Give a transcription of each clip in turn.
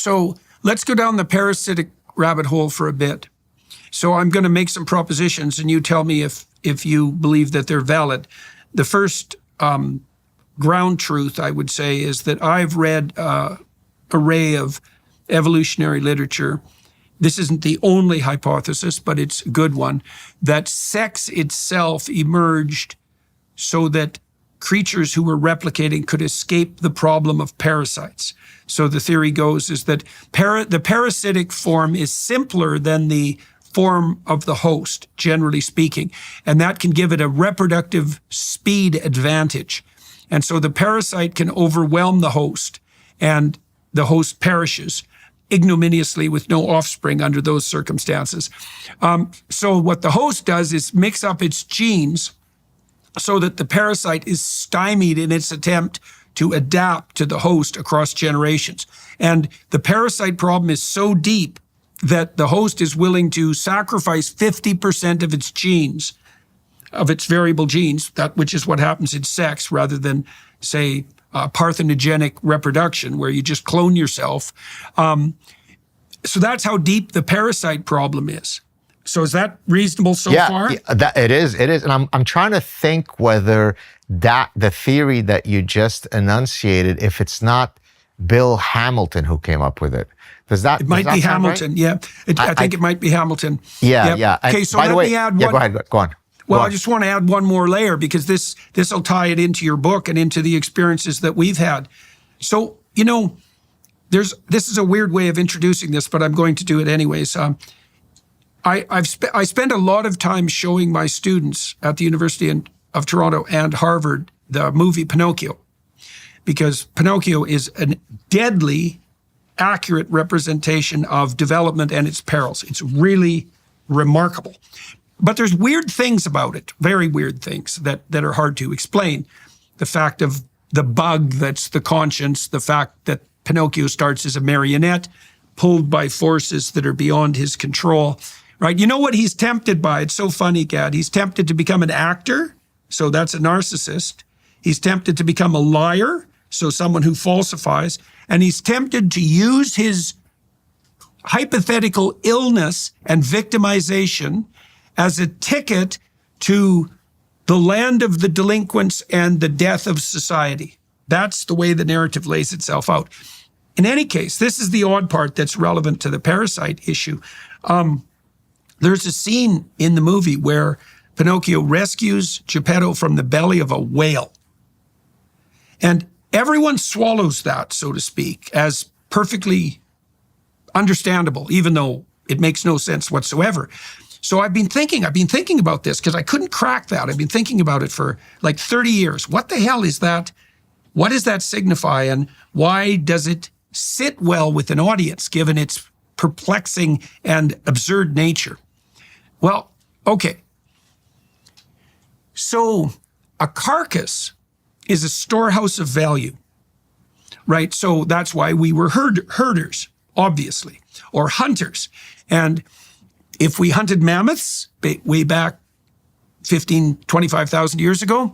So let's go down the parasitic rabbit hole for a bit. So I'm going to make some propositions, and you tell me if you believe that they're valid. The first ground truth, I would say, is that I've read an array of evolutionary literature. This isn't the only hypothesis, but it's a good one, that sex itself emerged so that creatures who were replicating could escape the problem of parasites. So the theory goes is that the parasitic form is simpler than the form of the host, generally speaking, and that can give it a reproductive speed advantage. And so the parasite can overwhelm the host, and the host perishes ignominiously with no offspring under those circumstances. So what the host does is mix up its genes so that the parasite is stymied in its attempt to adapt to the host across generations. And the parasite problem is so deep that the host is willing to sacrifice 50% of its genes, of its variable genes, which is what happens in sex rather than, say, parthenogenic reproduction, where you just clone yourself. So that's how deep the parasite problem is. So is that reasonable so far? Yeah, it is. And I'm trying to think whether the theory that you just enunciated, if it's not Bill Hamilton who came up with it. It might be Hamilton, right? Yeah. I think it might be Hamilton. Yeah. Okay, so let me add one. Go ahead, go on. Well, I just want to add one more layer, because this will tie it into your book and into the experiences that we've had. So, this is a weird way of introducing this, but I'm going to do it anyways. I spend a lot of time showing my students at the University of Toronto and Harvard the movie Pinocchio, because Pinocchio is a deadly accurate representation of development and its perils. It's really remarkable. But there's weird things about it, very weird things that are hard to explain. The fact of the bug that's the conscience, the fact that Pinocchio starts as a marionette, pulled by forces that are beyond his control, right? You know what he's tempted by? It's so funny, Gad. He's tempted to become an actor, so that's a narcissist. He's tempted to become a liar, so someone who falsifies. And he's tempted to use his hypothetical illness and victimization as a ticket to the land of the delinquents and the death of society. That's the way the narrative lays itself out. In any case, this is the odd part that's relevant to the parasite issue. There's a scene in the movie where Pinocchio rescues Geppetto from the belly of a whale. And everyone swallows that, so to speak, as perfectly understandable, even though it makes no sense whatsoever. So I've been thinking about this because I couldn't crack that. I've been thinking about it for like 30 years. What the hell is that? What does that signify? And why does it sit well with an audience, given its perplexing and absurd nature? Well, okay. So a carcass is a storehouse of value, right? So that's why we were herders, obviously, or hunters. And if we hunted mammoths way back 25,000 years ago,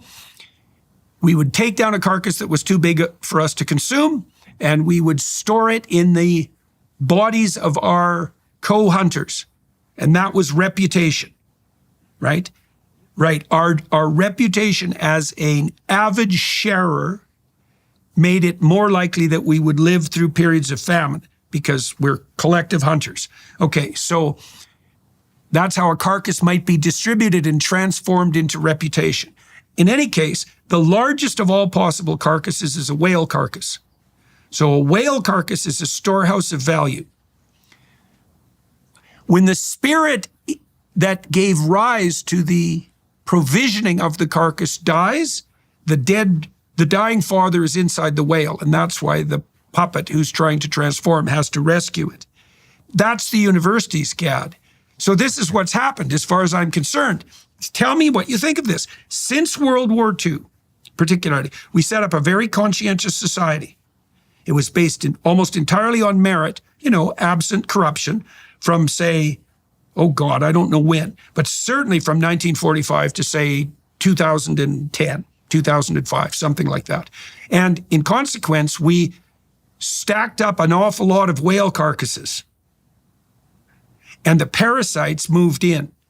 we would take down a carcass that was too big for us to consume, and we would store it in the bodies of our co-hunters. And that was reputation, right? Right. Our reputation as an avid sharer made it more likely that we would live through periods of famine because we're collective hunters. Okay, so that's how a carcass might be distributed and transformed into reputation. In any case, the largest of all possible carcasses is a whale carcass. So a whale carcass is a storehouse of value. When the spirit that gave rise to the provisioning of the carcass dies, the dying father is inside the whale, and that's why the puppet who's trying to transform has to rescue it. That's the university's Gad. So this is what's happened as far as I'm concerned. Tell me what you think of this. Since World War II, particularly, we set up a very conscientious society. It was based almost entirely on merit, absent corruption from, say, oh God, I don't know when, but certainly from 1945 to, say, 2010, 2005, something like that. And in consequence, we stacked up an awful lot of whale carcasses. And the parasites moved in.